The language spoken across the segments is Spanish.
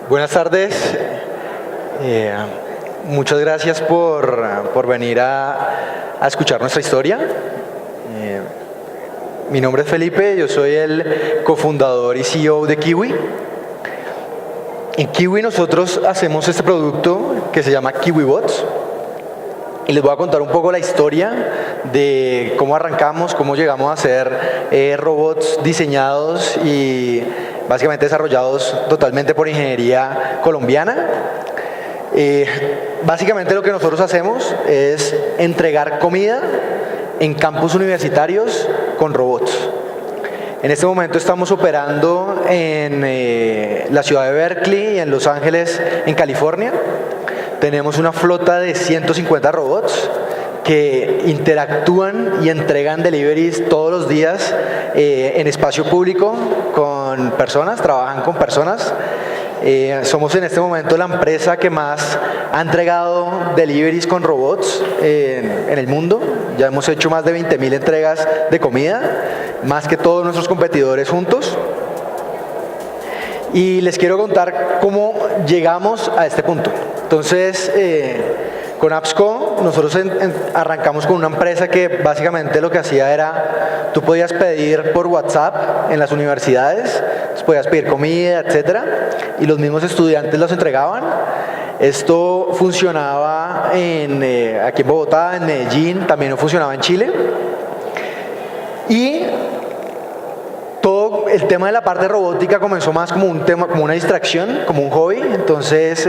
Buenas tardes. Muchas gracias por venir a escuchar nuestra historia. Mi nombre es Felipe, yo soy el cofundador y CEO de Kiwi. En Kiwi nosotros hacemos este producto que se llama KiwiBots. Y les voy a contar un poco la historia de cómo arrancamos, cómo llegamos a hacer robots diseñados y básicamente desarrollados totalmente por ingeniería colombiana. Básicamente lo que nosotros hacemos es entregar comida en campus universitarios con robots. En este momento estamos operando en la ciudad de Berkeley y en Los Ángeles, en California. Tenemos una flota de 150 robots que interactúan y entregan deliveries todos los días en espacio público con personas, trabajan con personas. Somos en este momento la empresa que más ha entregado deliveries con robots en el mundo. Ya hemos hecho más de 20,000 entregas de comida, más que todos nuestros competidores juntos. Y les quiero contar cómo llegamos a este punto. Entonces, con AppsCo nosotros arrancamos con una empresa que básicamente lo que hacía era, tú podías pedir por WhatsApp en las universidades, podías pedir comida, etcétera, y los mismos estudiantes los entregaban. Esto funcionaba aquí en Bogotá, en Medellín, también funcionaba en Chile. Y todo el tema de la parte robótica comenzó más como un tema, como una distracción, como un hobby. Entonces,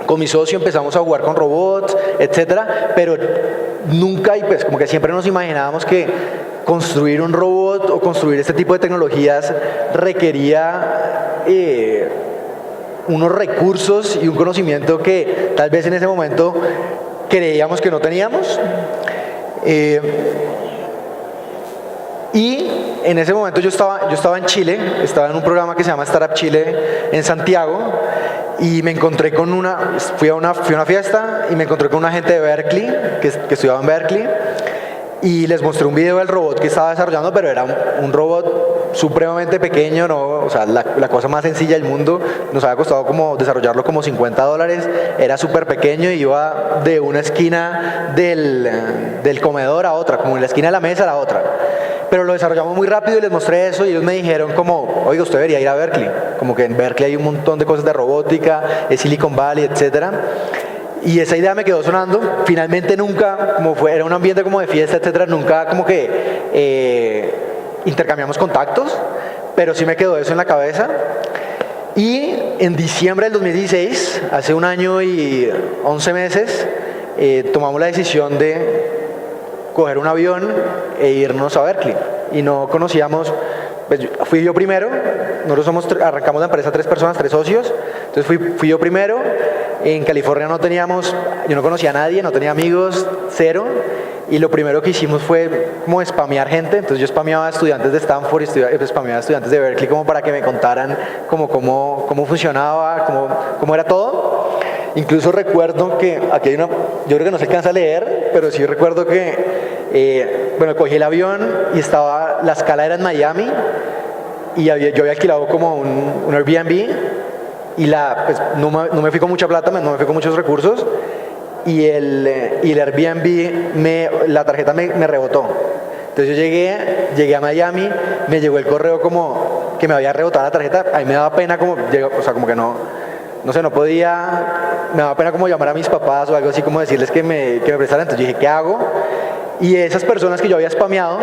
con mi socio empezamos a jugar con robots, etcétera, pero nunca, y pues como que siempre nos imaginábamos que construir un robot o construir este tipo de tecnologías requería unos recursos y un conocimiento que tal vez en ese momento creíamos que no teníamos. Y en ese momento yo estaba en Chile, estaba en un programa que se llama Startup Chile en Santiago, y me encontré con fui a una fiesta y me encontré con una gente de Berkeley, que estudiaba en Berkeley, y les mostré un video del robot que estaba desarrollando, pero era un robot supremamente pequeño, ¿no? O sea, la cosa más sencilla del mundo. Nos había costado desarrollarlo como $50, era súper pequeño y iba de una esquina del comedor a otra, como en la esquina de la mesa a la otra. Pero lo desarrollamos muy rápido y les mostré eso y ellos me dijeron como, oiga, usted debería ir a Berkeley. Como que en Berkeley hay un montón de cosas de robótica, es Silicon Valley, etcétera. Y esa idea me quedó sonando. Finalmente nunca, era un ambiente como de fiesta, etcétera, nunca como que intercambiamos contactos, pero sí me quedó eso en la cabeza. Y en diciembre del 2016, hace 1 año y 11 meses, tomamos la decisión de coger un avión e irnos a Berkeley. Y no conocíamos, pues fui yo primero, nosotros arrancamos la empresa 3 personas, 3 socios, entonces fui yo primero. En California yo no conocía a nadie, no tenía amigos, cero, y lo primero que hicimos fue como spamear gente. Entonces yo spameaba a estudiantes de Stanford y spameaba a estudiantes de Berkeley como para que me contaran cómo funcionaba, cómo era todo. Incluso recuerdo que aquí yo creo que no se alcanza a leer, pero sí recuerdo que cogí el avión y la escala era en Miami y yo había alquilado como un Airbnb y pues, no me fui con mucha plata, no me fui con muchos recursos y el Airbnb, la tarjeta me rebotó. Entonces yo llegué a Miami, me llegó el correo como que me había rebotado la tarjeta. A mí me daba pena como que no sé, no podía, me daba pena como llamar a mis papás o algo así, como decirles que me prestaran. Entonces yo dije, ¿qué hago? Y esas personas que yo había spameado,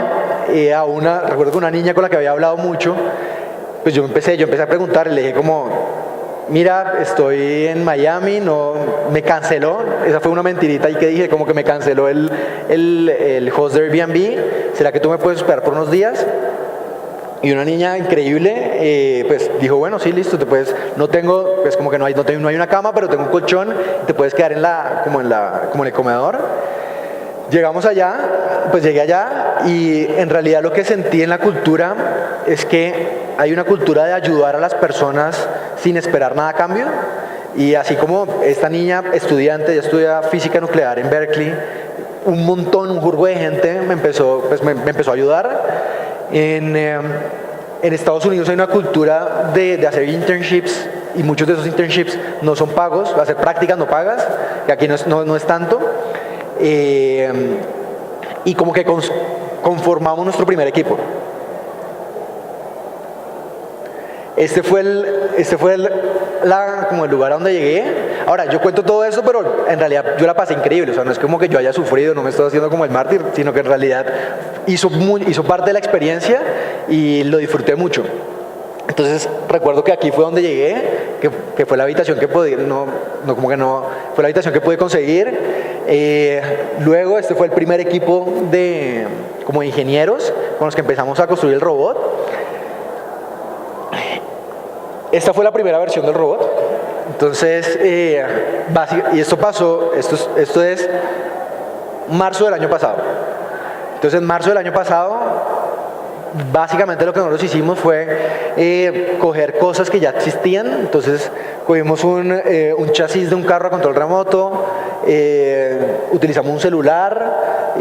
recuerdo que una niña con la que había hablado mucho, pues yo empecé a preguntar, le dije como, mira, estoy en Miami, me canceló, esa fue una mentirita y que dije, como que me canceló el host de Airbnb, ¿será que tú me puedes esperar por unos días? Y una niña increíble, pues dijo, bueno, sí, listo, no tengo, pues como que no hay una cama, pero tengo un colchón, te puedes quedar como en el comedor. Llegamos allá, pues llegué allá y en realidad lo que sentí en la cultura es que hay una cultura de ayudar a las personas sin esperar nada a cambio. Y así como esta niña estudiante, ella estudia física nuclear en Berkeley, un jurgo de gente me empezó a ayudar. En Estados Unidos hay una cultura de hacer internships y muchos de esos internships no son pagos, hacer prácticas no pagas, que aquí no es tanto. Y como que conformamos nuestro primer equipo. Este fue como el lugar a donde llegué. Ahora, yo cuento todo eso, pero en realidad yo la pasé increíble. O sea, no es como que yo haya sufrido, no me estoy haciendo como el mártir, sino que en realidad hizo parte de la experiencia y lo disfruté mucho. Entonces, recuerdo que aquí fue donde llegué, que fue la habitación que fue la habitación que pude conseguir. Luego, este fue el primer equipo como ingenieros con los que empezamos a construir el robot. Esta fue la primera versión del robot. Entonces, y esto pasó, esto es marzo del año pasado. Entonces, en marzo del año pasado, básicamente lo que nosotros hicimos fue coger cosas que ya existían. Entonces, cogimos un chasis de un carro a control remoto, utilizamos un celular,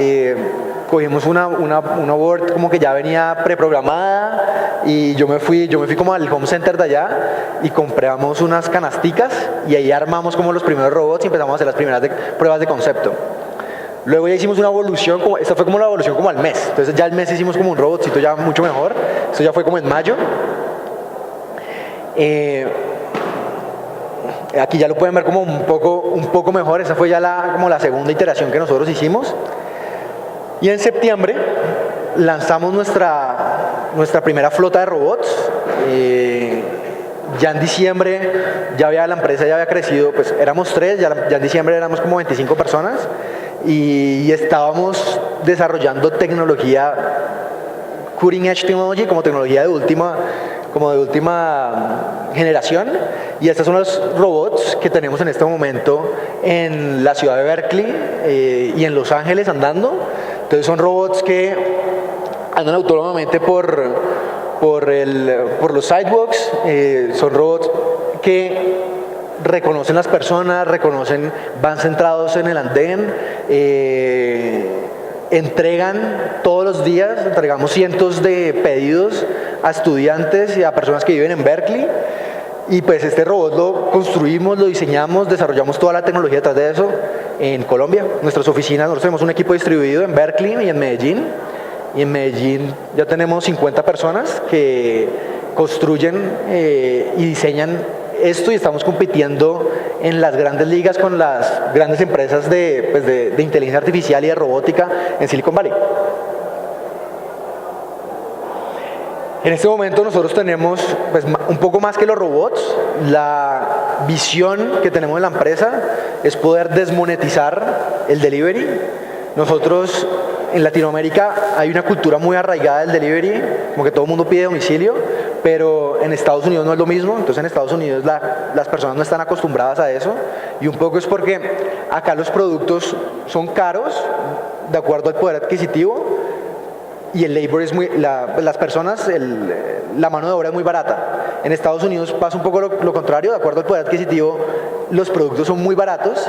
cogimos una board como que ya venía preprogramada y yo me fui como al home center de allá y compramos unas canasticas y ahí armamos como los primeros robots y empezamos a hacer las primeras pruebas de concepto. Luego ya hicimos una evolución, esta fue como la evolución como al mes, entonces ya al mes hicimos como un robotcito ya mucho mejor, esto ya fue como en mayo. Aquí ya lo pueden ver como un poco mejor, esa fue ya como la segunda iteración que nosotros hicimos. Y en septiembre lanzamos nuestra primera flota de robots. Ya en diciembre la empresa ya había crecido, pues éramos 3, ya en diciembre éramos como 25 personas y estábamos desarrollando tecnología, cutting edge technology, como tecnología de última generación, y estos son los robots que tenemos en este momento en la ciudad de Berkeley y en Los Ángeles andando. Entonces son robots que andan autónomamente por los sidewalks, son robots que reconocen las personas, van centrados en el andén, todos los días entregamos cientos de pedidos a estudiantes y a personas que viven en Berkeley. Y pues este robot lo construimos, lo diseñamos, desarrollamos toda la tecnología detrás de eso en Colombia. Nuestras oficinas, nosotros tenemos un equipo distribuido en Berkeley y en Medellín. Y en Medellín ya tenemos 50 personas que construyen y diseñan esto, y estamos compitiendo en las grandes ligas con las grandes empresas de inteligencia artificial y de robótica en Silicon Valley. En este momento nosotros tenemos pues, un poco más que los robots. La visión que tenemos en la empresa es poder desmonetizar el delivery. Nosotros en Latinoamérica hay una cultura muy arraigada del delivery, como que todo el mundo pide domicilio, pero en Estados Unidos no es lo mismo. Entonces en Estados Unidos las personas no están acostumbradas a eso, y un poco es porque acá los productos son caros de acuerdo al poder adquisitivo, y el labor es las personas, la mano de obra es muy barata. En Estados Unidos pasa un poco lo contrario, de acuerdo al poder adquisitivo, los productos son muy baratos,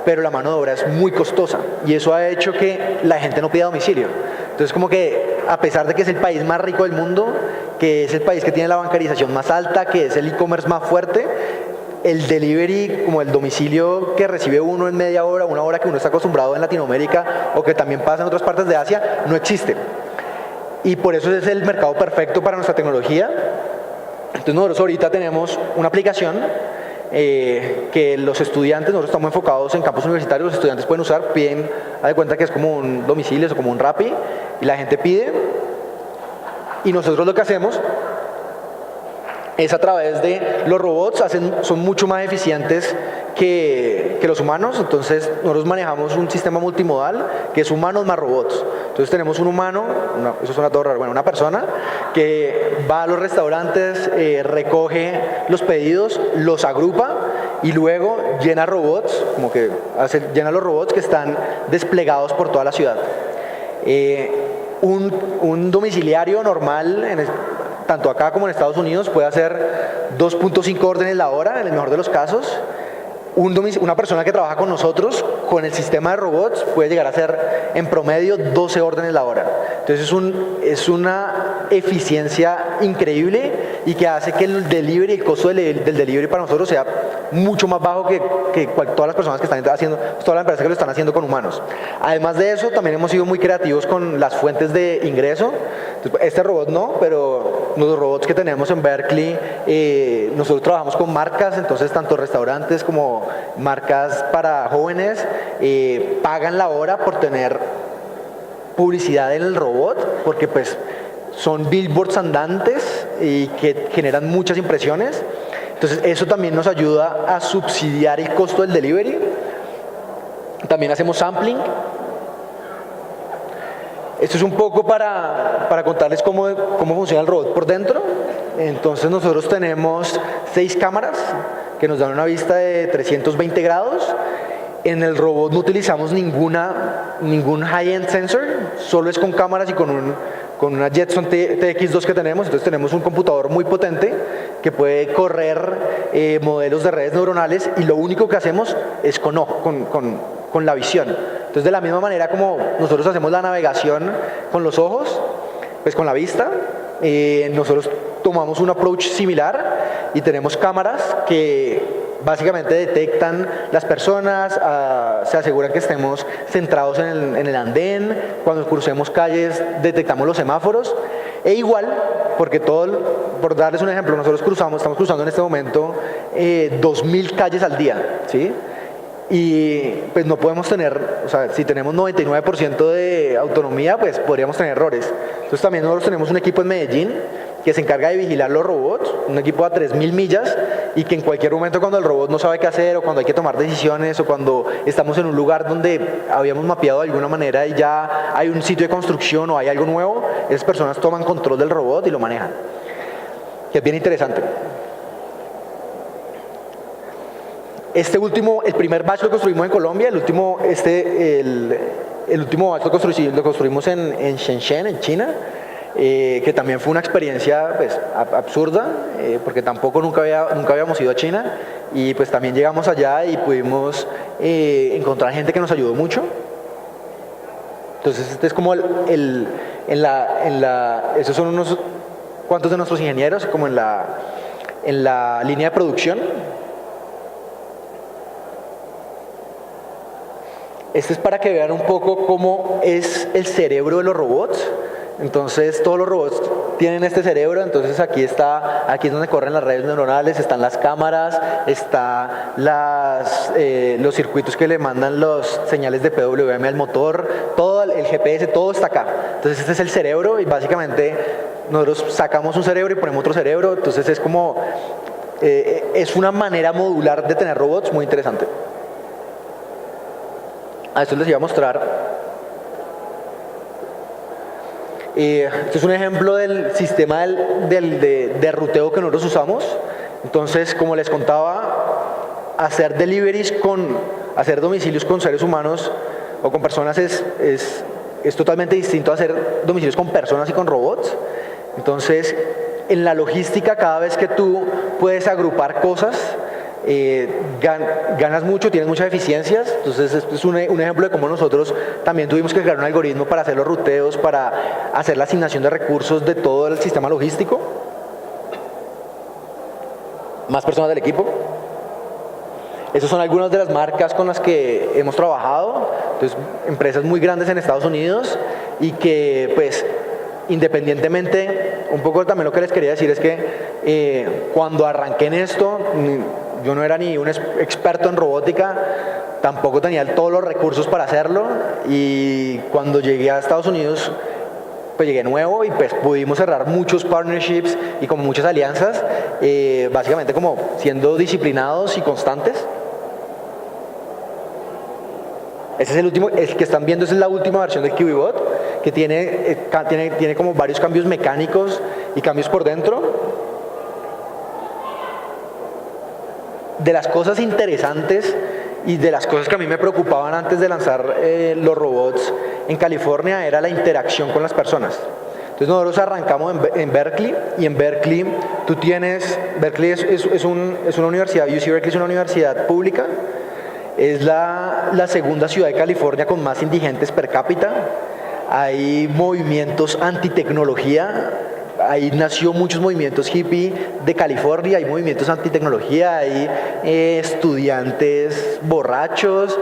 pero la mano de obra es muy costosa, y eso ha hecho que la gente no pida domicilio. Entonces como que a pesar de que es el país más rico del mundo, que es el país que tiene la bancarización más alta, que es el e-commerce más fuerte, el delivery, como el domicilio que recibe uno en media hora, una hora que uno está acostumbrado en Latinoamérica o que también pasa en otras partes de Asia, no existe. Y por eso es el mercado perfecto para nuestra tecnología. Entonces nosotros ahorita tenemos una aplicación que los estudiantes, nosotros estamos enfocados en campus universitarios, los estudiantes pueden usar, piden, haz de cuenta que es como un domicilio o como un Rappi, y la gente pide, y nosotros lo que hacemos es a través de los robots, son mucho más eficientes que los humanos. Entonces nosotros manejamos un sistema multimodal que es humanos más robots. Entonces tenemos un humano, eso suena todo raro, una persona que va a los restaurantes, recoge los pedidos, los agrupa y luego llena robots, llena los robots que están desplegados por toda la ciudad. Un domiciliario normal, tanto acá como en Estados Unidos, puede hacer 2.5 órdenes la hora, en el mejor de los casos. Una persona que trabaja con nosotros, con el sistema de robots, puede llegar a hacer en promedio 12 órdenes la hora. Entonces es una eficiencia increíble y que hace que el delivery, el costo del delivery para nosotros sea mucho más bajo que todas las personas que están haciendo, todas las empresas que lo están haciendo con humanos. Además de eso, también hemos sido muy creativos con las fuentes de ingreso. Este robot no, pero los robots que tenemos en Berkeley, nosotros trabajamos con marcas, entonces tanto restaurantes como marcas para jóvenes pagan la hora por tener publicidad en el robot, porque pues son billboards andantes y que generan muchas impresiones. Entonces eso también nos ayuda a subsidiar el costo del delivery. También hacemos sampling. Esto es un poco para contarles cómo funciona el robot por dentro. Entonces nosotros tenemos 6 cámaras que nos dan una vista de 320 grados. En el robot no utilizamos ningún high-end sensor, solo es con cámaras y con una Jetson TX2 que tenemos. Entonces tenemos un computador muy potente que puede correr modelos de redes neuronales, y lo único que hacemos es con la visión. Entonces de la misma manera como nosotros hacemos la navegación con los ojos, pues con la vista, nosotros tomamos un approach similar y tenemos cámaras que básicamente detectan las personas, se aseguran que estemos centrados en el andén, cuando crucemos calles detectamos los semáforos, e igual, porque por darles un ejemplo, nosotros estamos cruzando en este momento 2000 calles al día, ¿sí? Y pues no podemos tener, o sea, si tenemos 99% de autonomía, pues podríamos tener errores. Entonces también nosotros tenemos un equipo en Medellín que se encarga de vigilar los robots, un equipo a 3000 millas, y que en cualquier momento cuando el robot no sabe qué hacer, o cuando hay que tomar decisiones, o cuando estamos en un lugar donde habíamos mapeado de alguna manera y ya hay un sitio de construcción o hay algo nuevo, esas personas toman control del robot y lo manejan, que es bien interesante. El primer batch lo construimos en Colombia, el último batch lo construimos en Shenzhen, en China, que también fue una experiencia pues absurda, porque tampoco nunca habíamos ido a China, y pues también llegamos allá y pudimos encontrar gente que nos ayudó mucho. Entonces este es como esos son unos cuantos de nuestros ingenieros como en la línea de producción. Este es para que vean un poco cómo es el cerebro de los robots. Entonces todos los robots tienen este cerebro, entonces aquí es donde corren las redes neuronales, están las cámaras, están los circuitos que le mandan los señales de PWM al motor, todo el GPS, todo está acá. Entonces este es el cerebro, y básicamente nosotros sacamos un cerebro y ponemos otro cerebro. Entonces es como, es una manera modular de tener robots muy interesante. A esto les iba a mostrar. Este es un ejemplo del sistema de ruteo que nosotros usamos. Entonces, como les contaba, hacer domicilios con seres humanos o con personas es totalmente distinto a hacer domicilios con personas y con robots. Entonces, en la logística, cada vez que tú puedes agrupar cosas, ganas mucho, tienes muchas eficiencias. Entonces esto es un ejemplo de cómo nosotros también tuvimos que crear un algoritmo para hacer los ruteos, para hacer la asignación de recursos de todo el sistema logístico. Más personas del equipo. Esas son algunas de las marcas con las que hemos trabajado. Entonces, empresas muy grandes en Estados Unidos, y que pues independientemente, un poco también lo que les quería decir es que cuando arranqué en esto, yo no era ni un experto en robótica, tampoco tenía todos los recursos para hacerlo, y cuando llegué a Estados Unidos, pues llegué nuevo y pues pudimos cerrar muchos partnerships y como muchas alianzas, básicamente como siendo disciplinados y constantes. Ese es el que están viendo, esa es la última versión del QBot, que tiene como varios cambios mecánicos y cambios por dentro. De las cosas interesantes y de las cosas que a mí me preocupaban antes de lanzar los robots en California era la interacción con las personas. Entonces nosotros arrancamos en Berkeley, y en Berkeley Berkeley es una universidad, UC Berkeley es una universidad pública, es la segunda ciudad de California con más indigentes per cápita. Hay movimientos antitecnología, ahí nació muchos movimientos hippie de California, hay movimientos antitecnología, hay estudiantes borrachos,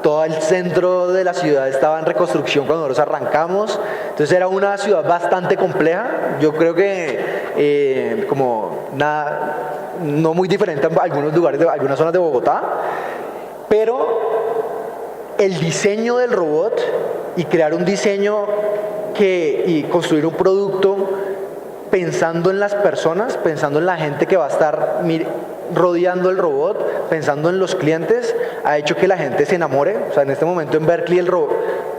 todo el centro de la ciudad estaba en reconstrucción cuando nosotros arrancamos, entonces era una ciudad bastante compleja. Yo creo que como nada, no muy diferente a algunos lugares, de algunas zonas de Bogotá, pero el diseño del robot y crear un diseño y construir un producto pensando en las personas, pensando en la gente que va a estar rodeando el robot, pensando en los clientes, ha hecho que la gente se enamore. O sea, en este momento en Berkeley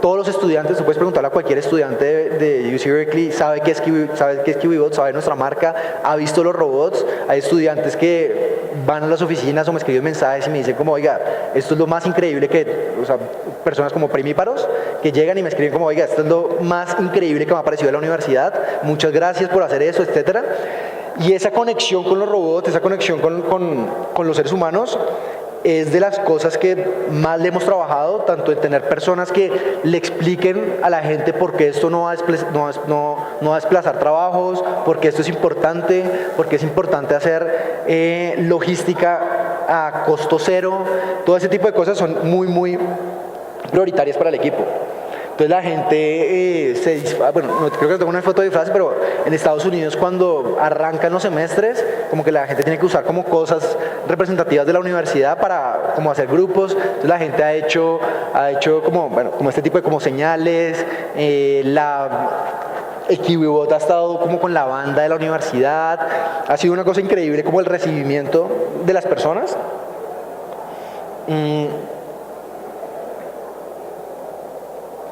todos los estudiantes, tú puedes preguntarle a cualquier estudiante de UC Berkeley, sabe qué es KiwiBot, sabe nuestra marca, ha visto los robots. Hay estudiantes que van a las oficinas o me escriben mensajes y me dicen como, oiga, esto es lo más increíble o sea, personas como primíparos que llegan y me escriben como, oiga, esto es lo más increíble que me ha parecido en la universidad, muchas gracias por hacer eso, etcétera. Y esa conexión con los robots, esa conexión con los seres humanos, es de las cosas que más le hemos trabajado, tanto en tener personas que le expliquen a la gente por qué esto no va a desplazar trabajos, por qué esto es importante, por qué es importante hacer logística a costo cero. Todo ese tipo de cosas son muy, muy prioritarias para el equipo. Entonces la gente bueno, no creo que tengo una foto de disfraz, pero en Estados Unidos cuando arrancan los semestres, como que la gente tiene que usar como cosas representativas de la universidad para como hacer grupos. Entonces la gente ha hecho como, bueno, como este tipo de como señales. El KiwiBot ha estado como con la banda de la universidad. Ha sido una cosa increíble como el recibimiento de las personas.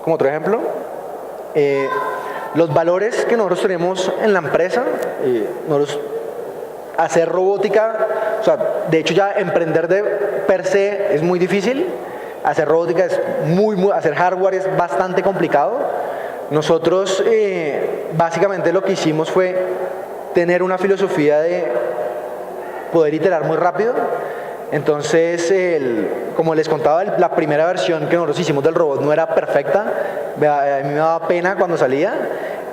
Como otro ejemplo, los valores que nosotros tenemos en la empresa, hacer robótica, o sea, de hecho ya emprender per se es muy difícil, hacer robótica es hacer hardware es bastante complicado. Nosotros básicamente lo que hicimos fue tener una filosofía de poder iterar muy rápido. Entonces, como les contaba, la primera versión que nosotros hicimos del robot no era perfecta. A mí me daba pena cuando salía,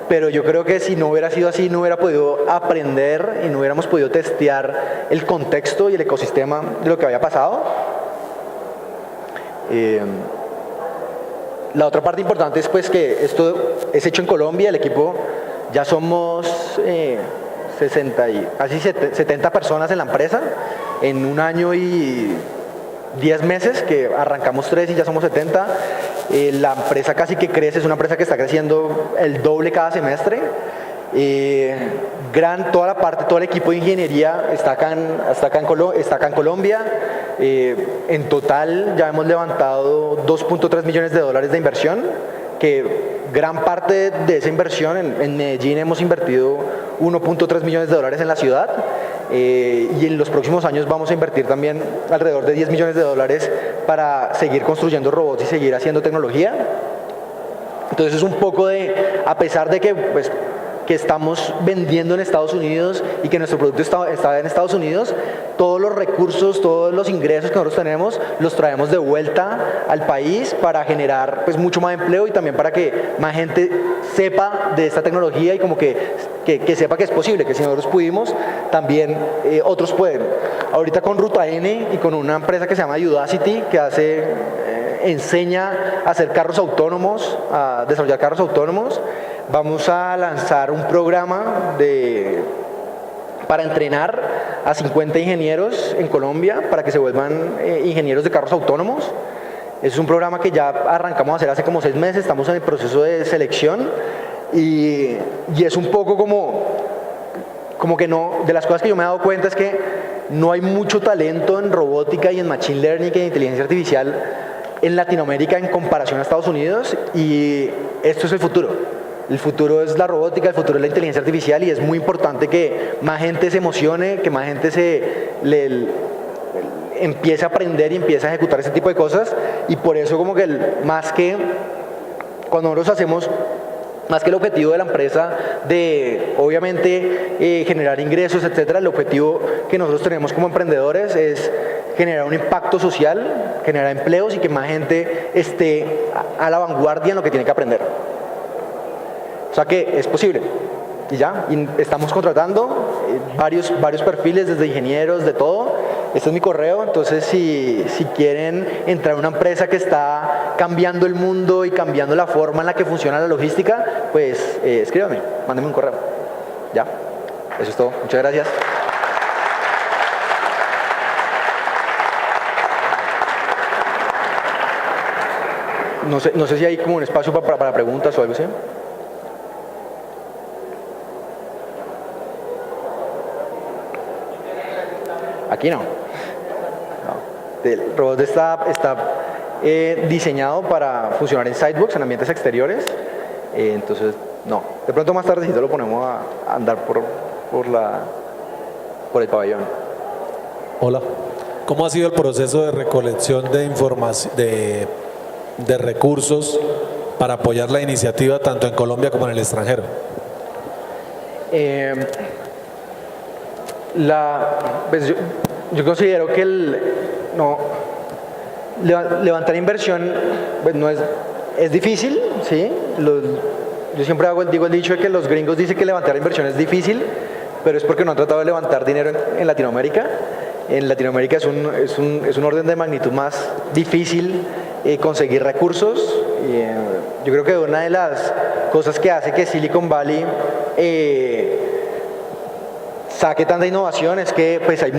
pero yo creo que si no hubiera sido así, no hubiera podido aprender y no hubiéramos podido testear el contexto y el ecosistema de lo que había pasado. La otra parte importante es pues que esto es hecho en Colombia. El equipo ya somos 70 personas en la empresa. En un año y 10 meses que arrancamos 3 y ya somos 70. La empresa casi que crece, es una empresa que está creciendo el doble cada semestre. Todo el equipo de ingeniería está acá en Colombia. En total ya hemos levantado $2.3 millones de inversión, que gran parte de esa inversión en Medellín hemos invertido $1.3 millones en la ciudad. Y en los próximos años vamos a invertir también alrededor de $10 millones para seguir construyendo robots y seguir haciendo tecnología. Entonces es un poco a pesar de que pues, que estamos vendiendo en Estados Unidos y que nuestro producto está en Estados Unidos, todos los recursos, todos los ingresos que nosotros tenemos los traemos de vuelta al país para generar pues mucho más empleo y también para que más gente sepa de esta tecnología y como que sepa que es posible, que si nosotros pudimos, también otros pueden. Ahorita con Ruta N y con una empresa que se llama Udacity, que enseña a hacer carros autónomos, a desarrollar carros autónomos, vamos a lanzar un programa para entrenar a 50 ingenieros en Colombia para que se vuelvan ingenieros de carros autónomos. Es un programa que ya arrancamos a hacer hace como 6 meses, estamos en el proceso de selección y es un poco como que no, de las cosas que yo me he dado cuenta es que no hay mucho talento en robótica y en machine learning y en inteligencia artificial en Latinoamérica en comparación a Estados Unidos, y esto es el futuro. El futuro es la robótica, el futuro es la inteligencia artificial, y es muy importante que más gente se emocione, que más gente empiece a aprender y empiece a ejecutar ese tipo de cosas. Y por eso como que cuando nosotros hacemos, más que el objetivo de la empresa de obviamente generar ingresos, etcétera, el objetivo que nosotros tenemos como emprendedores es generar un impacto social, generar empleos y que más gente esté a la vanguardia en lo que tiene que aprender. O sea que es posible. y ya, y estamos contratando varios perfiles, desde ingenieros, de todo. Este es mi correo, entonces si quieren entrar a una empresa que está cambiando el mundo y cambiando la forma en la que funciona la logística, pues escríbame, mándenme un correo. Ya, eso es todo. Muchas gracias. No sé si hay como un espacio para preguntas o algo así. Aquí no. El robot está diseñado para funcionar en sidewalks, en ambientes exteriores. Entonces, no. De pronto más tardecito lo ponemos a andar por el pabellón. Hola. ¿Cómo ha sido el proceso de recolección de información, de recursos para apoyar la iniciativa tanto en Colombia como en el extranjero? Pues yo considero que levantar inversión pues es difícil, ¿sí? Yo siempre digo el dicho de que los gringos dicen que levantar inversión es difícil, pero es porque no han tratado de levantar dinero en Latinoamérica. En Latinoamérica es un orden de magnitud más difícil conseguir recursos. Yo creo que una de las cosas que hace que Silicon Valley saque tanta innovación es que pues hay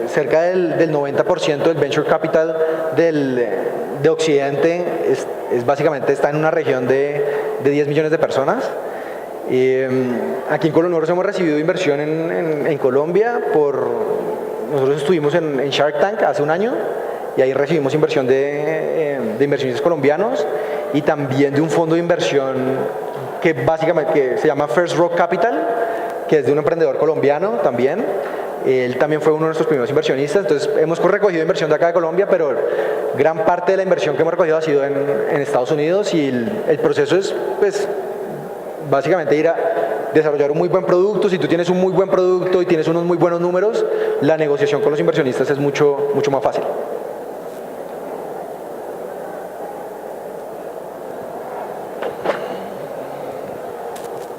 cerca del 90% del venture capital de Occidente básicamente está en una región de 10 millones de personas. Aquí en Colombia nosotros hemos recibido inversión en Colombia nosotros estuvimos en Shark Tank hace un año y ahí recibimos inversión de inversionistas colombianos y también de un fondo de inversión que se llama First Rock Capital, que es de un emprendedor colombiano también. Él también fue uno de nuestros primeros inversionistas. Entonces hemos recogido inversión de acá de Colombia, pero gran parte de la inversión que hemos recogido ha sido en Estados Unidos, y el proceso es pues básicamente ir a desarrollar un muy buen producto. Si tú tienes un muy buen producto y tienes unos muy buenos números, la negociación con los inversionistas es mucho más fácil.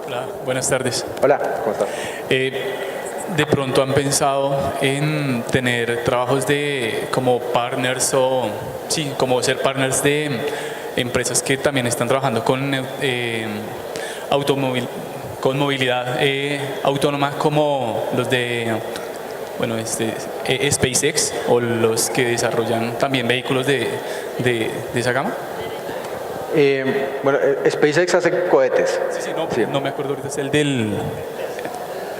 Hola, buenas tardes. Hola, ¿cómo estás? ¿De pronto han pensado en tener trabajos como partners como ser partners de empresas que también están trabajando con movilidad autónoma, como los de SpaceX, o los que desarrollan también vehículos de esa gama? SpaceX hace cohetes. Sí, no me acuerdo ahorita, es el del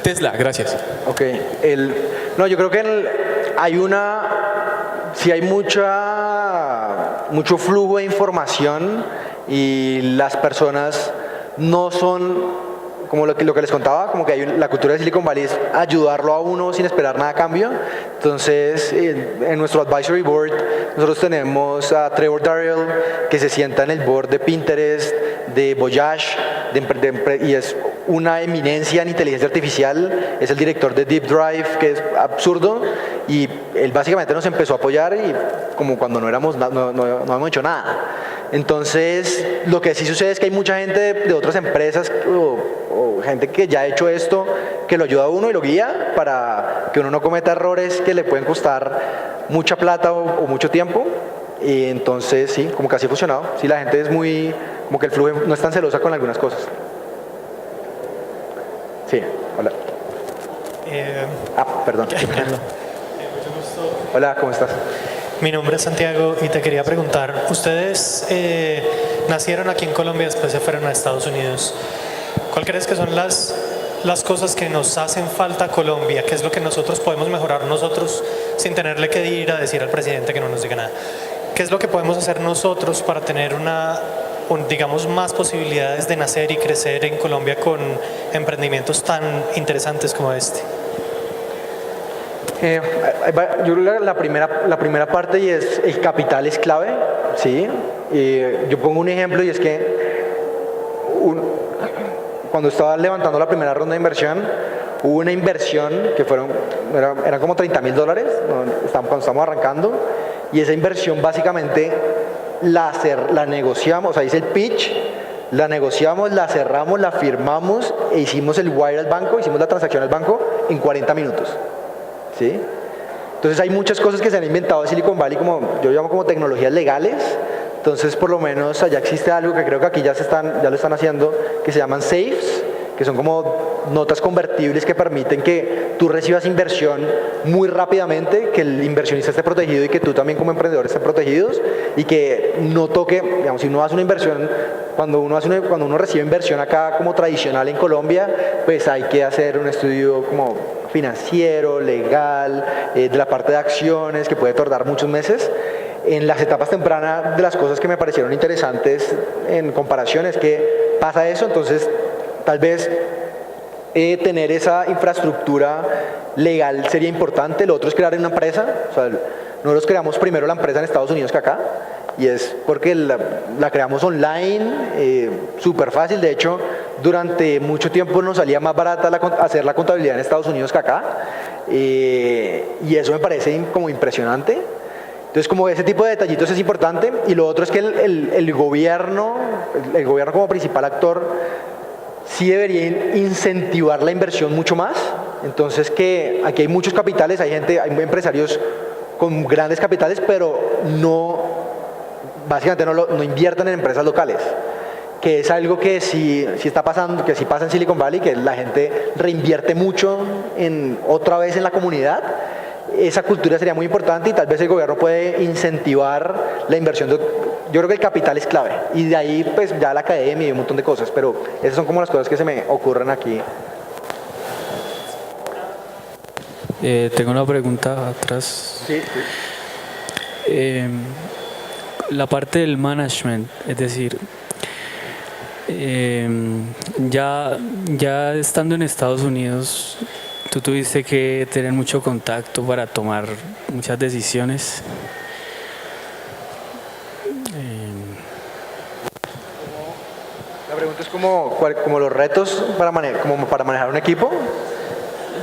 Tesla, gracias. Ok, yo creo que hay mucho flujo de información y las personas no son como lo que les contaba, como que la cultura de Silicon Valley es ayudarlo a uno sin esperar nada a cambio. Entonces, en nuestro advisory board nosotros tenemos a Trevor Darrell, que se sienta en el board de Pinterest, de Voyage, y es una eminencia en inteligencia artificial. Es el director de Deep Drive, que es absurdo, y él básicamente nos empezó a apoyar y como cuando no hemos hecho nada. Entonces, lo que sí sucede es que hay mucha gente de otras empresas o gente que ya ha hecho esto, que lo ayuda a uno y lo guía para que uno no cometa errores que le pueden costar mucha plata o mucho tiempo. Y entonces, sí, como que así ha funcionado. Sí, la gente es como que el flujo no es tan celosa con algunas cosas. Sí, hola. Perdón. Mucho gusto. Hola, ¿cómo estás? Mi nombre es Santiago y te quería preguntar, ustedes nacieron aquí en Colombia, después se fueron a Estados Unidos. ¿Cuál crees que son las cosas que nos hacen falta a Colombia? ¿Qué es lo que nosotros podemos mejorar nosotros sin tenerle que ir a decir al presidente que no nos diga nada? ¿Qué es lo que podemos hacer nosotros para tener digamos, más posibilidades de nacer y crecer en Colombia con emprendimientos tan interesantes como este? Yo creo que la primera parte, y es el capital es clave, ¿sí? Yo pongo un ejemplo, y es que cuando estaba levantando la primera ronda de inversión, hubo una inversión que eran como $30,000 cuando estábamos arrancando, y esa inversión básicamente la negociamos, o sea, hice el pitch, la negociamos, la cerramos, la firmamos e hicimos el wire al banco, hicimos la transacción al banco en 40 minutos. ¿Sí? Entonces hay muchas cosas que se han inventado en Silicon Valley, como yo llamo como tecnologías legales. Entonces por lo menos allá existe algo que creo que aquí ya lo están haciendo, que se llaman safes, que son como notas convertibles que permiten que tú recibas inversión muy rápidamente, que el inversionista esté protegido y que tú también como emprendedor estés protegidos, y que no toque, digamos, si uno hace una inversión, cuando uno recibe inversión acá como tradicional en Colombia, pues hay que hacer un estudio como financiero, legal, de la parte de acciones, que puede tardar muchos meses. En las etapas tempranas, de las cosas que me parecieron interesantes en comparación es que pasa eso, entonces tal vez tener esa infraestructura legal sería importante. Lo otro es crear una empresa. O sea, nosotros creamos primero la empresa en Estados Unidos que acá, y es porque la creamos online, súper fácil. De hecho, durante mucho tiempo nos salía más barata hacer la contabilidad en Estados Unidos que acá, y eso me parece como impresionante. Entonces, como ese tipo de detallitos es importante. Y lo otro es que el gobierno como principal actor sí debería incentivar la inversión mucho más. Entonces, que aquí hay muchos capitales, hay empresarios con grandes capitales, pero básicamente no invierten en empresas locales, que es algo que sí está pasando, que sí pasa en Silicon Valley, que la gente reinvierte mucho otra vez en la comunidad. Esa cultura sería muy importante, y tal vez el gobierno puede incentivar la inversión. Yo creo que el capital es clave, y de ahí pues ya la academia y un montón de cosas, pero esas son como las cosas que se me ocurren aquí. Tengo una pregunta atrás. Sí. La parte del management, es decir, ya estando en Estados Unidos, tú tuviste que tener mucho contacto para tomar muchas decisiones. La pregunta es como los retos para manejar un equipo.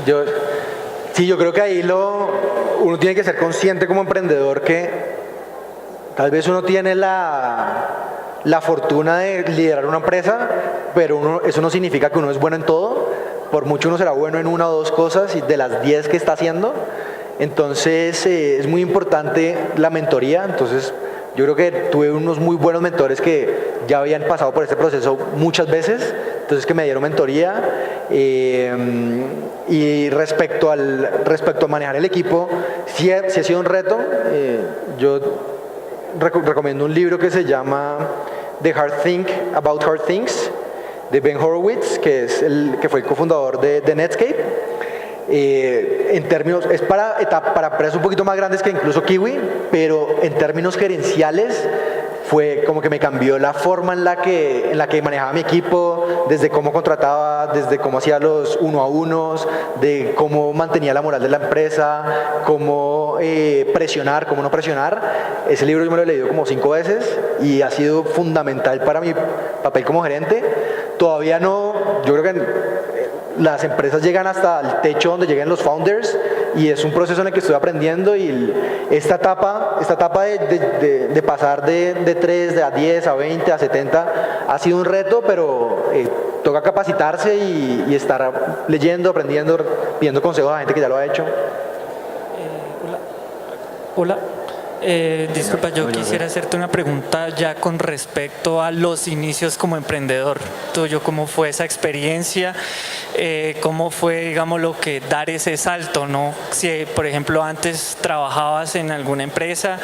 Yo creo que ahí uno tiene que ser consciente como emprendedor que tal vez uno tiene la fortuna de liderar una empresa, pero eso no significa que uno es bueno en todo. Por mucho uno será bueno en una o dos cosas, y de las 10 que está haciendo. Entonces es muy importante la mentoría. Entonces yo creo que tuve unos muy buenos mentores que ya habían pasado por este proceso muchas veces, entonces que me dieron mentoría. Y respecto a manejar el equipo, sí ha sido un reto. Yo recomiendo un libro que se llama The Hard Thing About Hard Things, de Ben Horowitz, que fue el cofundador de Netscape. En términos, es para empresas un poquito más grandes que incluso Kiwi, pero en términos gerenciales fue como que me cambió la forma en la que manejaba mi equipo, desde cómo contrataba, desde cómo hacía los uno a unos, de cómo mantenía la moral de la empresa, cómo presionar, cómo no presionar. Ese libro yo me lo he leído como 5 veces y ha sido fundamental para mi papel como gerente. Todavía no, yo creo que las empresas llegan hasta el techo donde llegan los founders, y es un proceso en el que estoy aprendiendo, y esta etapa de pasar de 3 a 10 a 20 a 70 ha sido un reto, pero toca capacitarse y estar leyendo, aprendiendo, pidiendo consejos a gente que ya lo ha hecho. Hola. Disculpa, yo quisiera hacerte una pregunta ya con respecto a los inicios como emprendedor tuyo. ¿Cómo fue esa experiencia? ¿Cómo fue, digamos, lo que dar ese salto, ¿no? Si, por ejemplo, antes trabajabas en alguna empresa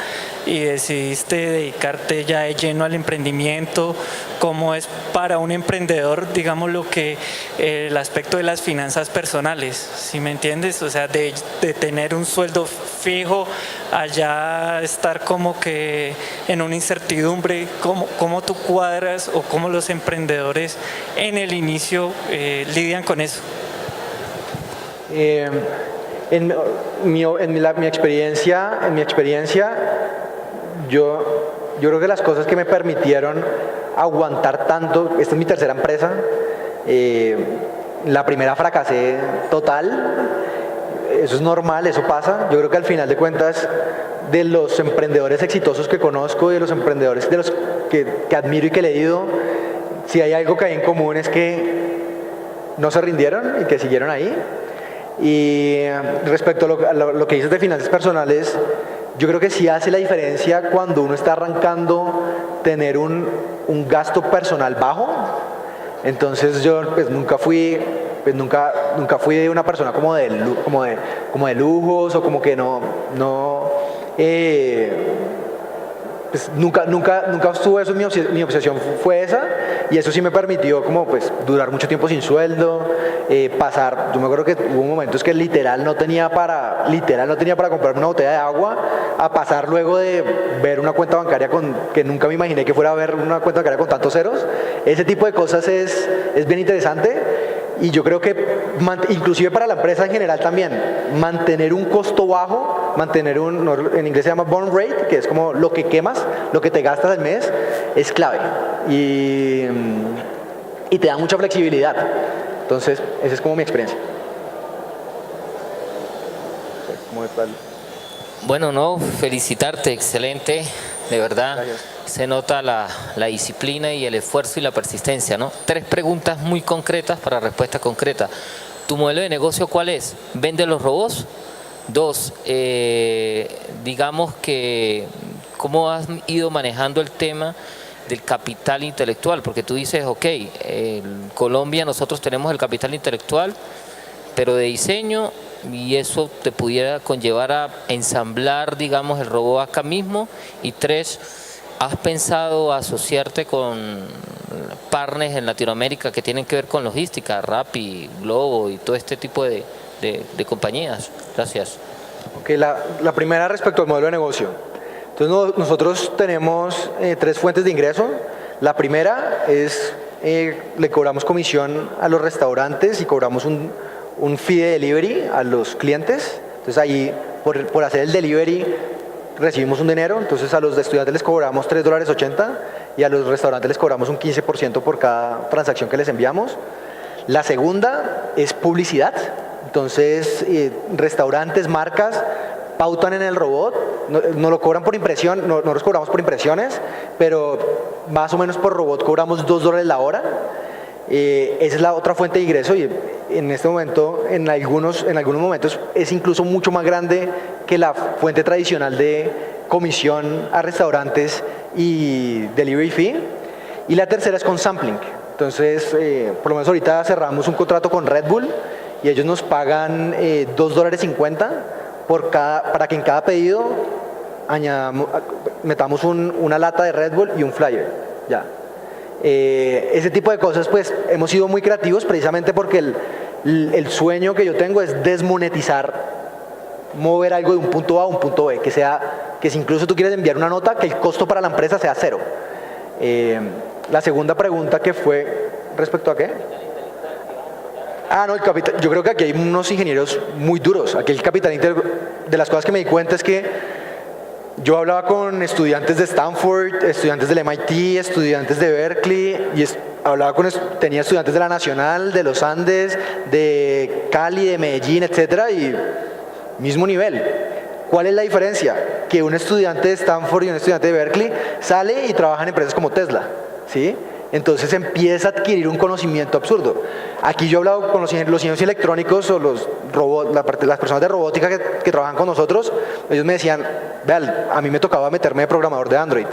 y decidiste dedicarte ya de lleno al emprendimiento, ¿cómo es para un emprendedor, digamos, el aspecto de las finanzas personales? ¿Sí me entiendes? O sea, de tener un sueldo fijo, allá estar como que en una incertidumbre. ¿Cómo tú cuadras, o cómo los emprendedores en el inicio lidian con eso? En mi experiencia, yo creo que las cosas que me permitieron aguantar tanto, esta es mi tercera empresa, la primera fracasé total, eso es normal, eso pasa. Yo creo que al final de cuentas, de los emprendedores exitosos que conozco, de los emprendedores de los que admiro y que he leído, si hay algo que hay en común es que no se rindieron y que siguieron ahí. Y respecto a lo que dices de finanzas personales, yo creo que sí hace la diferencia cuando uno está arrancando tener un gasto personal bajo. Entonces yo pues nunca fui una persona como de lujos, o como que pues nunca estuvo eso. Mi obsesión fue esa, y eso sí me permitió como pues durar mucho tiempo sin sueldo, pasar. Yo me acuerdo que hubo momentos que literal no tenía para comprarme una botella de agua, a pasar luego de ver una cuenta bancaria que nunca me imaginé que fuera a ver una cuenta bancaria con tantos ceros. Ese tipo de cosas es bien interesante. Y yo creo que inclusive para la empresa en general también, mantener un costo bajo, en inglés se llama burn rate, que es como lo que quemas, lo que te gastas al mes, es clave. Y te da mucha flexibilidad. Entonces, esa es como mi experiencia. Bueno, no, felicitarte, excelente, de verdad. Gracias. Se nota la disciplina y el esfuerzo y la persistencia, ¿no? 3 preguntas muy concretas para respuesta concreta. ¿Tu modelo de negocio cuál es? ¿Vende los robots? 2, digamos que, ¿cómo has ido manejando el tema del capital intelectual? Porque tú dices, ok, en Colombia nosotros tenemos el capital intelectual, pero de diseño, y eso te pudiera conllevar a ensamblar, digamos, el robot acá mismo. Y 3, ¿has pensado asociarte con partners en Latinoamérica que tienen que ver con logística, Rappi, Globo y todo este tipo de compañías? Gracias. Ok, la primera respecto al modelo de negocio. Entonces nosotros tenemos 3 fuentes de ingreso. La primera es, le cobramos comisión a los restaurantes y cobramos un fee de delivery a los clientes. Entonces ahí, por hacer el delivery, recibimos un dinero. Entonces a los estudiantes les cobramos $3.80 y a los restaurantes les cobramos un 15% por cada transacción que les enviamos. La segunda es publicidad. Entonces restaurantes, marcas pautan en el robot, no lo cobran por impresión, no los cobramos por impresiones, pero más o menos por robot cobramos $2 la hora. Esa es la otra fuente de ingreso, y en este momento, en algunos momentos, es incluso mucho más grande que la fuente tradicional de comisión a restaurantes y delivery fee. Y la tercera es con sampling. Entonces, por lo menos ahorita cerramos un contrato con Red Bull y ellos nos pagan $2.50 para que en cada pedido metamos una lata de Red Bull y un flyer. Ya. Ese tipo de cosas, pues hemos sido muy creativos precisamente porque el sueño que yo tengo es desmonetizar, mover algo de un punto A a un punto B, que si incluso tú quieres enviar una nota, que el costo para la empresa sea 0. La segunda pregunta, que fue respecto a qué. No, el capital. Yo creo que aquí hay unos ingenieros muy duros. Aquí el capital de las cosas que me di cuenta es que yo hablaba con estudiantes de Stanford, estudiantes del MIT, estudiantes de Berkeley, y tenía estudiantes de la Nacional, de los Andes, de Cali, de Medellín, etcétera, y mismo nivel. ¿Cuál es la diferencia? Que un estudiante de Stanford y un estudiante de Berkeley sale y trabaja en empresas como Tesla, ¿sí? Entonces empieza a adquirir un conocimiento absurdo. Aquí yo he hablado con los ingenieros electrónicos o las personas de robótica que trabajan con nosotros. Ellos me decían, vean, a mí me tocaba meterme de programador de Android,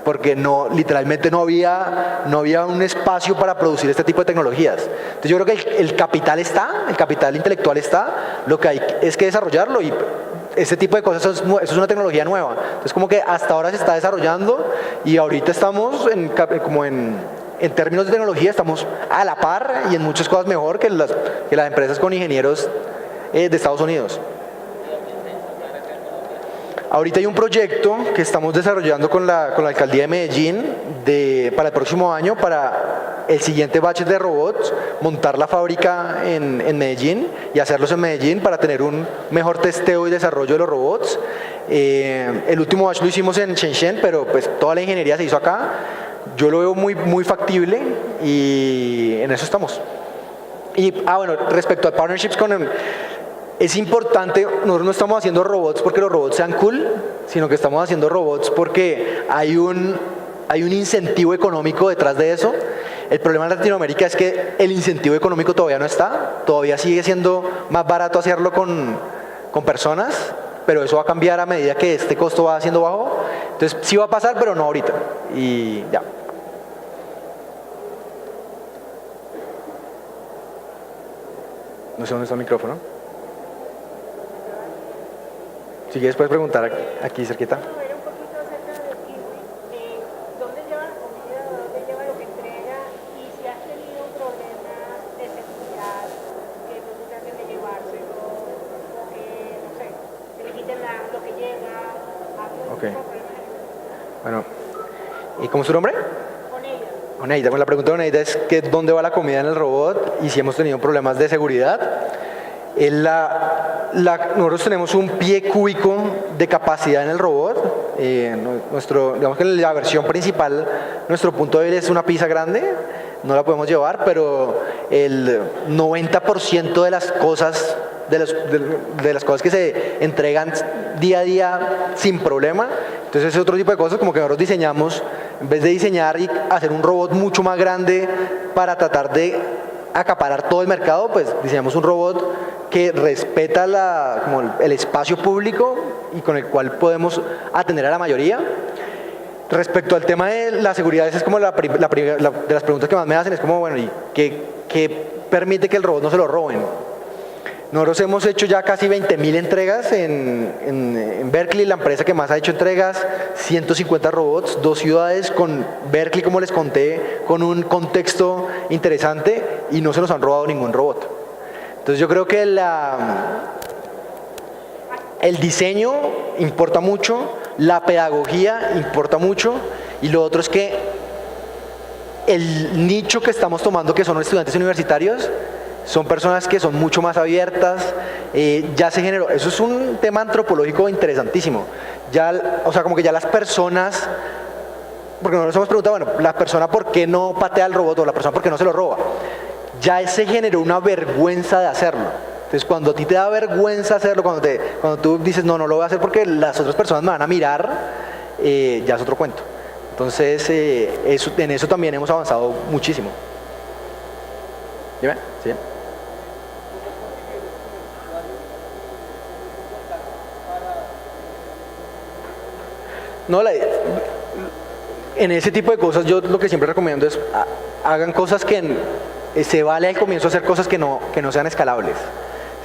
porque literalmente no había un espacio para producir este tipo de tecnologías. Entonces yo creo que el capital intelectual está, lo que hay es que desarrollarlo, y este tipo de cosas, eso es una tecnología nueva. Entonces como que hasta ahora se está desarrollando, y ahorita estamos en términos de tecnología estamos a la par y en muchas cosas mejor que las empresas con ingenieros de Estados Unidos. Ahorita hay un proyecto que estamos desarrollando con la alcaldía de Medellín para el próximo año, para el siguiente batch de robots, montar la fábrica en Medellín y hacerlos en Medellín para tener un mejor testeo y desarrollo de los robots. El último batch lo hicimos en Shenzhen, pero pues toda la ingeniería se hizo acá. Yo lo veo muy, muy factible y en eso estamos. Y bueno, respecto a partnerships es importante, nosotros no estamos haciendo robots porque los robots sean cool, sino que estamos haciendo robots porque hay un incentivo económico detrás de eso. El problema en Latinoamérica es que el incentivo económico todavía no está, todavía sigue siendo más barato hacerlo con personas, pero eso va a cambiar a medida que este costo va siendo bajo. Entonces sí va a pasar, pero no ahorita. Y ya. No sé dónde está el micrófono. Si quieres puedes preguntar aquí cerquita. Ver un poquito acerca del kiwi, dónde lleva la comida, dónde lleva lo que entrega y si has tenido problemas de seguridad que no se traten de llevárselo o que, no sé, que le quiten lo que llega, algún Ok. tipo de problemas. Bueno, ¿y cómo es su nombre? Con ella. Oneida, bueno, la pregunta de Oneida es que dónde va la comida en el robot y si hemos tenido problemas de seguridad. Nosotros tenemos un pie cúbico de capacidad en el robot. Digamos que en la versión principal, nuestro punto débil es una pizza grande, no la podemos llevar, pero el 90% de las cosas de las cosas que se entregan día a día sin problema. Entonces es otro tipo de cosas como que nosotros diseñamos, en vez de diseñar y hacer un robot mucho más grande para tratar de acaparar todo el mercado, pues diseñamos un robot que respeta como el espacio público y con el cual podemos atender a la mayoría. Respecto al tema de la seguridad, esa es como de las preguntas que más me hacen, es como, bueno, ¿y qué permite que el robot no se lo roben? Nosotros hemos hecho ya casi 20.000 entregas en Berkeley, la empresa que más ha hecho entregas, 150 robots, 2 ciudades con Berkeley, como les conté, con un contexto interesante y no se nos han robado ningún robot. Entonces yo creo que el diseño importa mucho, la pedagogía importa mucho y lo otro es que el nicho que estamos tomando, que son los estudiantes universitarios, son personas que son mucho más abiertas, ya se generó, eso es un tema antropológico interesantísimo, ya, o sea, como que ya las personas, porque nos hemos preguntado, bueno, la persona por qué no patea al robot o la persona por qué no se lo roba, ya se generó una vergüenza de hacerlo. Entonces cuando a ti te da vergüenza hacerlo, cuando tú dices no lo voy a hacer porque las otras personas me van a mirar, ya es otro cuento. Entonces en eso también hemos avanzado muchísimo. Dime, ¿sí? No, en ese tipo de cosas yo lo que siempre recomiendo es hagan cosas que se vale al comienzo hacer cosas que no sean escalables.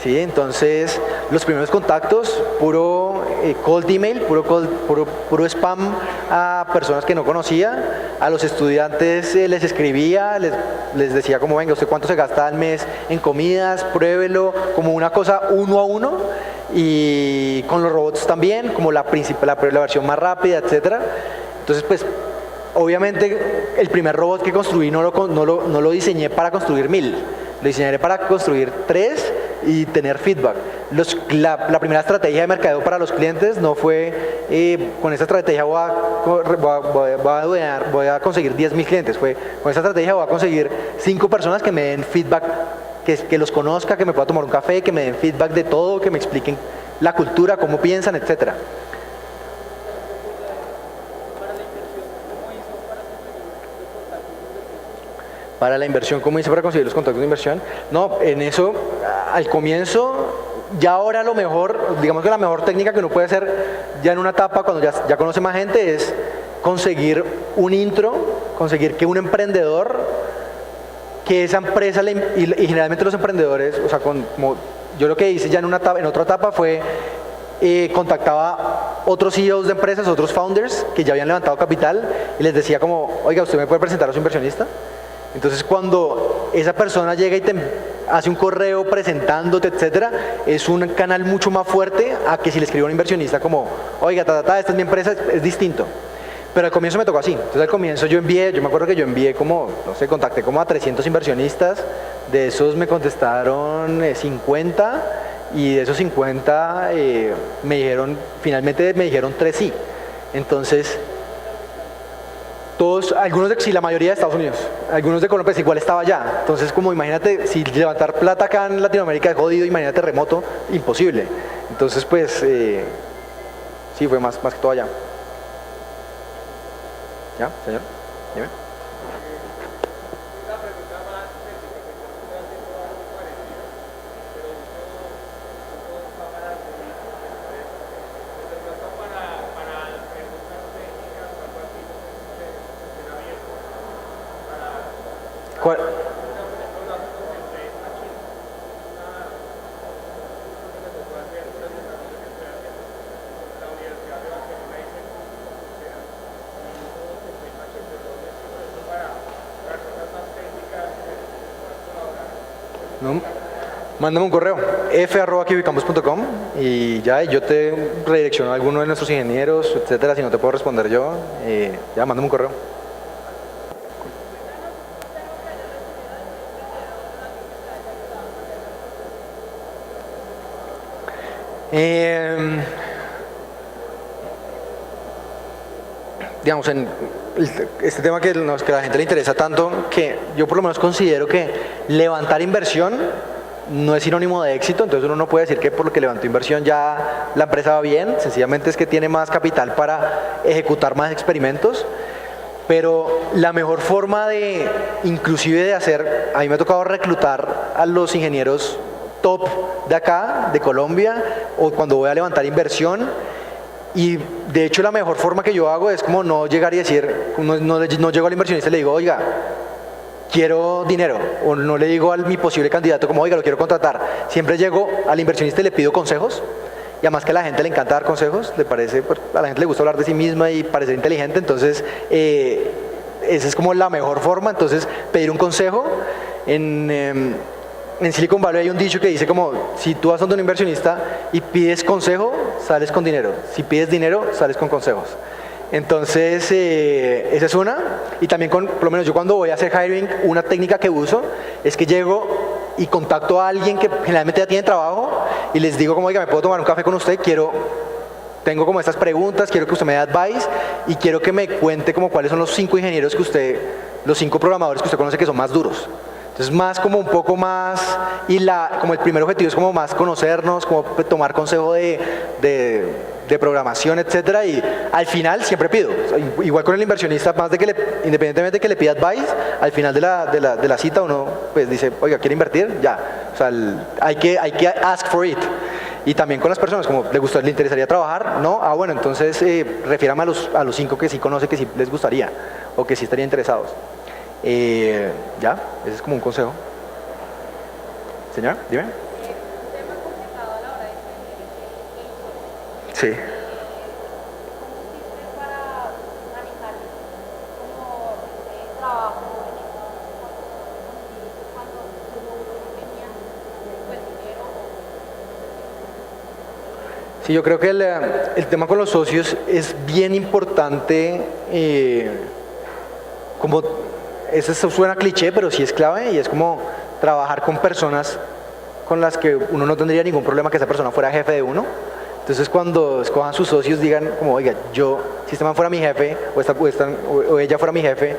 ¿Sí? Entonces los primeros contactos, puro cold email, puro spam a personas que no conocía, a los estudiantes les escribía, les decía como venga, ¿usted cuánto se gasta al mes en comidas? Pruébelo, como una cosa uno a uno. Y con los robots también, como la versión más rápida, etcétera. Entonces, pues, obviamente, el primer robot que construí no lo diseñé para construir 1000, lo diseñé para construir 3 y tener feedback. La primera estrategia de mercadeo para los clientes no fue, con esta estrategia voy a conseguir 10.000 clientes, fue, con esta estrategia voy a conseguir 5 personas que me den feedback, que los conozca, que me pueda tomar un café, que me den feedback de todo, que me expliquen la cultura, cómo piensan, etcétera. Para la inversión, ¿cómo hice para conseguir los contactos de inversión? No, en eso, al comienzo, ya ahora lo mejor, digamos que la mejor técnica que uno puede hacer ya en una etapa, cuando ya conoce más gente, es conseguir un intro, conseguir que un emprendedor, que esa empresa, y generalmente los emprendedores, o sea, yo lo que hice ya en otra etapa fue, contactaba otros CEOs de empresas, otros founders que ya habían levantado capital y les decía como, oiga, ¿usted me puede presentar a su inversionista? Entonces cuando esa persona llega y te hace un correo presentándote, etcétera, es un canal mucho más fuerte a que si le escribe a un inversionista como, oiga, esta es mi empresa, es distinto. Pero al comienzo me tocó así. Entonces al comienzo yo me acuerdo que yo envié como, no sé, contacté como a 300 inversionistas, de esos me contestaron 50 y de esos 50 finalmente me dijeron 3 sí. Entonces, la mayoría de Estados Unidos, algunos de Colombia, pues igual estaba allá. Entonces, como imagínate, si levantar plata acá en Latinoamérica es jodido, imagínate remoto, imposible. Entonces, pues, sí, fue más que todo allá. ¿Ya, señor? Dime. ¿Cuál? No, mándame un correo, f@kiwicampus.com y ya, y yo te redirecciono a alguno de nuestros ingenieros, etcétera, si no te puedo responder yo, ya, mándame un correo. Digamos, en este tema que a la gente le interesa tanto, que yo por lo menos considero que levantar inversión no es sinónimo de éxito, entonces uno no puede decir que por lo que levantó inversión ya la empresa va bien, sencillamente es que tiene más capital para ejecutar más experimentos, pero la mejor forma de, inclusive de hacer, a mí me ha tocado reclutar a los ingenieros top de acá, de Colombia, o cuando voy a levantar inversión. Y de hecho la mejor forma que yo hago es como no llegar y decir, no llego al inversionista y le digo, oiga, quiero dinero, o no le digo a mi posible candidato como, oiga, lo quiero contratar. Siempre llego al inversionista y le pido consejos, y además que a la gente le encanta dar consejos, le parece, pues, a la gente le gusta hablar de sí misma y parecer inteligente, entonces esa es como la mejor forma. Entonces pedir un consejo. En Silicon Valley hay un dicho que dice como, si tú vas a un inversionista y pides consejo, sales con dinero. Si pides dinero, sales con consejos. Entonces, esa es una. Y también, por lo menos yo cuando voy a hacer hiring, una técnica que uso es que llego y contacto a alguien que generalmente ya tiene trabajo y les digo como, oiga, ¿me puedo tomar un café con usted? Tengo como estas preguntas, quiero que usted me dé advice y quiero que me cuente como cuáles son los 5 ingenieros los 5 programadores que usted conoce que son más duros. Entonces más como un poco más, y como el primer objetivo es como más conocernos, como tomar consejo de programación, etcétera, y al final siempre pido, igual con el inversionista, más de que independientemente de que le pida advice, al final de la cita uno pues dice, oiga, ¿quiere invertir? Ya, o sea, hay que ask for it. Y también con las personas, como le interesaría trabajar, ¿no? Ah, bueno, entonces refiérame a los 5 que sí conoce que sí les gustaría, o que sí estarían interesados. Ya, ese es como un consejo. Señora, dime. Un tema complicado a la hora de definir el Sí. ¿Cómo hiciste para manejar como trabajo en equipo cuando no tenías pues dinero? Sí, yo creo que el tema con los socios es bien importante, como eso suena cliché, pero sí es clave, y es como trabajar con personas con las que uno no tendría ningún problema que esa persona fuera jefe de uno. Entonces cuando escojan sus socios digan como, oiga, si este man fuera mi jefe o ella fuera mi jefe,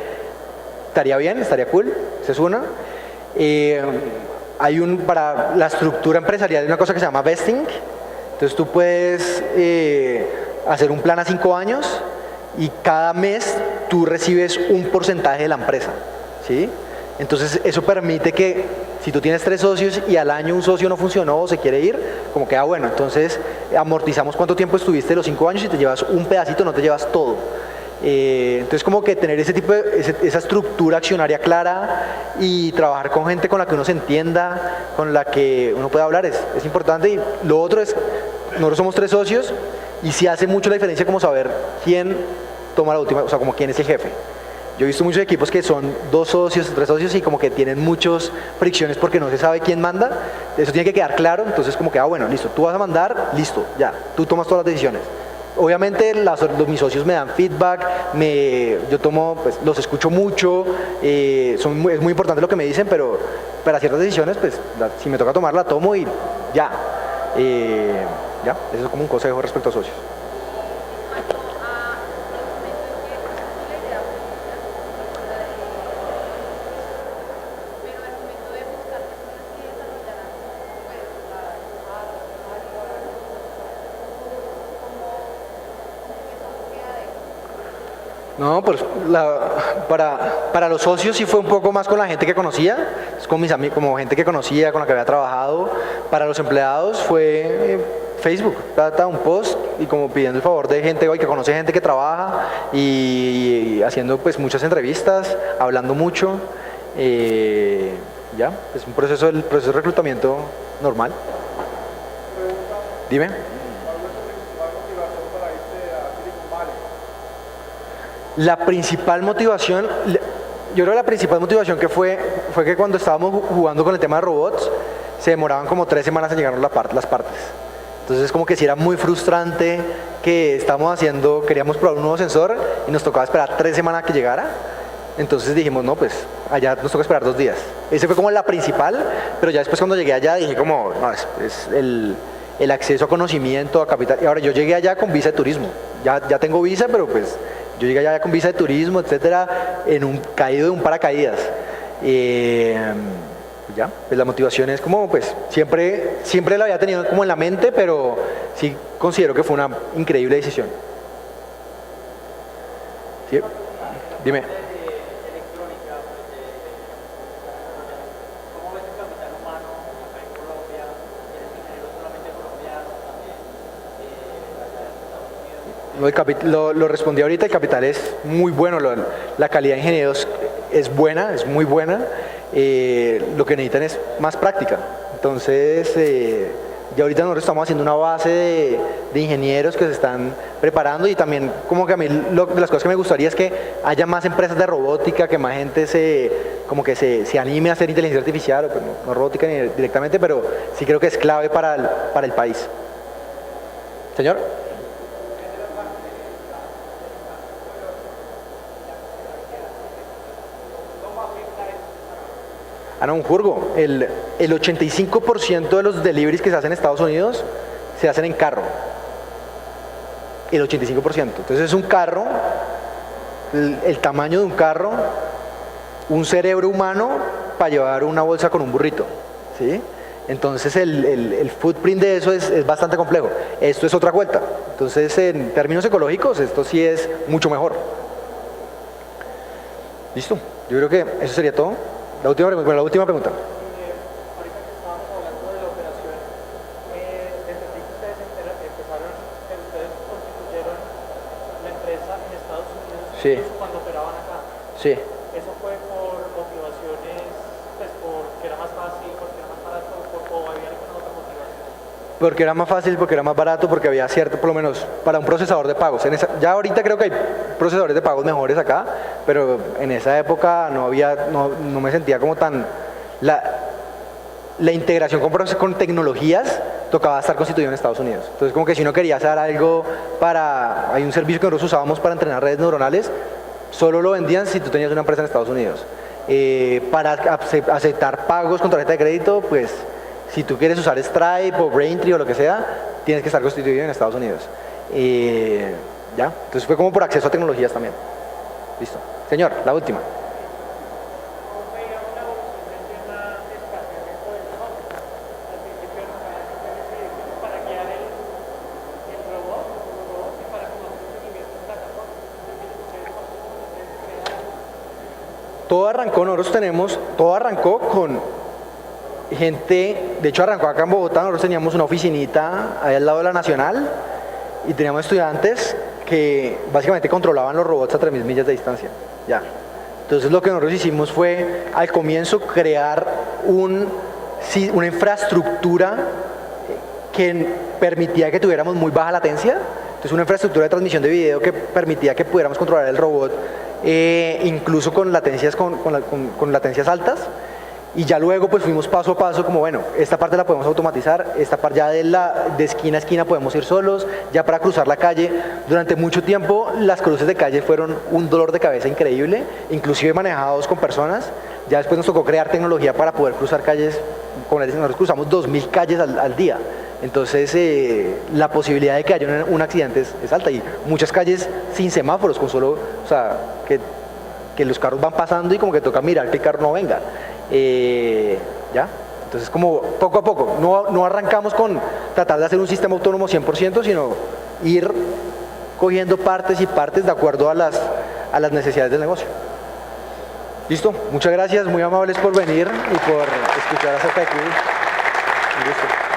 estaría bien, estaría cool. Esa es una. Para la estructura empresarial hay una cosa que se llama vesting. Entonces tú puedes hacer un plan a 5 años y cada mes tú recibes un porcentaje de la empresa, ¿sí? Entonces eso permite que si tú tienes 3 socios y al año un socio no funcionó o se quiere ir, como que bueno, entonces amortizamos cuánto tiempo estuviste los 5 años y te llevas un pedacito, no te llevas todo. Entonces como que tener ese tipo esa estructura accionaria clara y trabajar con gente con la que uno se entienda, con la que uno pueda hablar es importante. Y lo otro es, nosotros somos 3 socios y sí hace mucho la diferencia como saber quién toma la última, o sea, como quién es el jefe. Yo he visto muchos equipos que son 2 socios, 3 socios y como que tienen muchas fricciones porque no se sabe quién manda. Eso tiene que quedar claro, entonces como que, bueno, listo, tú vas a mandar, listo, ya, tú tomas todas las decisiones. Obviamente mis socios me dan feedback, yo pues, los escucho mucho, es muy importante lo que me dicen, pero para ciertas decisiones, pues si me toca tomar, la tomo y ya. Ya, eso es como un consejo respecto a socios. No, pues para los socios sí fue un poco más con la gente que conocía, es con mis amigos, como gente que conocía, con la que había trabajado. Para los empleados fue Facebook, un post y como pidiendo el favor de gente que conoce gente que trabaja y haciendo pues muchas entrevistas, hablando mucho. Ya, es un proceso, el proceso de reclutamiento normal. Dime. La principal motivación, yo creo que la principal motivación que fue que cuando estábamos jugando con el tema de robots, se demoraban como 3 semanas en llegar las partes. Entonces como que sí era muy frustrante que queríamos probar un nuevo sensor y nos tocaba esperar 3 semanas a que llegara. Entonces dijimos, no, pues allá nos toca esperar 2 días. Ese fue como la principal, pero ya después cuando llegué allá dije como, no, es el acceso a conocimiento, a capital. Y ahora yo llegué allá con visa de turismo. Ya tengo visa, pero pues yo llegué allá con visa de turismo, etcétera, caído de un paracaídas. Ya, pues la motivación es como, pues, siempre la había tenido como en la mente, pero sí considero que fue una increíble decisión. ¿Sí? Dime. Lo respondí ahorita, el capital es muy bueno, la calidad de ingenieros es buena, es muy buena, lo que necesitan es más práctica. Entonces, ya ahorita nosotros estamos haciendo una base de ingenieros que se están preparando y también como que a mí de las cosas que me gustaría es que haya más empresas de robótica, que más gente se anime a hacer inteligencia artificial, o pues no robótica ni directamente, pero sí creo que es clave para el país. Señor. No, un jurgo. El 85% de los deliveries que se hacen en Estados Unidos se hacen en carro. El 85%. Entonces es un carro, el tamaño de un carro, un cerebro humano para llevar una bolsa con un burrito. ¿Sí? Entonces el footprint de eso es bastante complejo. Esto es otra vuelta. Entonces en términos ecológicos esto sí es mucho mejor. ¿Listo? Yo creo que eso sería todo. La última pregunta. Ahorita que estábamos hablando de la operación, entendí que ustedes constituyeron la empresa en Estados Unidos Sí. cuando operaban acá. Sí. ¿Eso fue por motivaciones, pues porque era más fácil, porque era más barato, o había alguna otra motivación? Porque era más fácil, porque era más barato, porque había cierto, por lo menos para un procesador de pagos. Ya ahorita creo que hay procesadores de pagos mejores acá, pero en esa época no me sentía como tan... La integración con tecnologías tocaba estar constituido en Estados Unidos. Entonces como que si uno quería hacer algo hay un servicio que nosotros usábamos para entrenar redes neuronales, solo lo vendían si tú tenías una empresa en Estados Unidos. Para aceptar pagos con tarjeta de crédito, pues si tú quieres usar Stripe o Braintree o lo que sea, tienes que estar constituido en Estados Unidos. ¿Ya? Entonces fue como por acceso a tecnologías también. Listo. Señor, la última. Todo arrancó con gente, de hecho arrancó acá en Bogotá, nosotros teníamos una oficinita ahí al lado de la Nacional y teníamos estudiantes que básicamente controlaban los robots a 3.000 millas de distancia. Ya. Entonces lo que nosotros hicimos fue al comienzo crear una infraestructura que permitía que tuviéramos muy baja latencia. Entonces una infraestructura de transmisión de video que permitía que pudiéramos controlar el robot incluso con latencias altas. Y ya luego pues fuimos paso a paso como bueno, esta parte la podemos automatizar, esta parte ya de esquina a esquina podemos ir solos, ya para cruzar la calle. Durante mucho tiempo las cruces de calle fueron un dolor de cabeza increíble, inclusive manejados con personas. Ya después nos tocó crear tecnología para poder cruzar calles, como les decía, nosotros cruzamos 2.000 calles al día. Entonces la posibilidad de que haya un accidente es alta y muchas calles sin semáforos, con solo, o sea, que los carros van pasando y como que toca mirar que el carro no venga. ¿Ya? Entonces como poco a poco, no arrancamos con tratar de hacer un sistema autónomo 100%, sino ir cogiendo partes y partes de acuerdo a las necesidades del negocio. Listo, muchas gracias, muy amables por venir y por escuchar acerca de Q. Un gusto.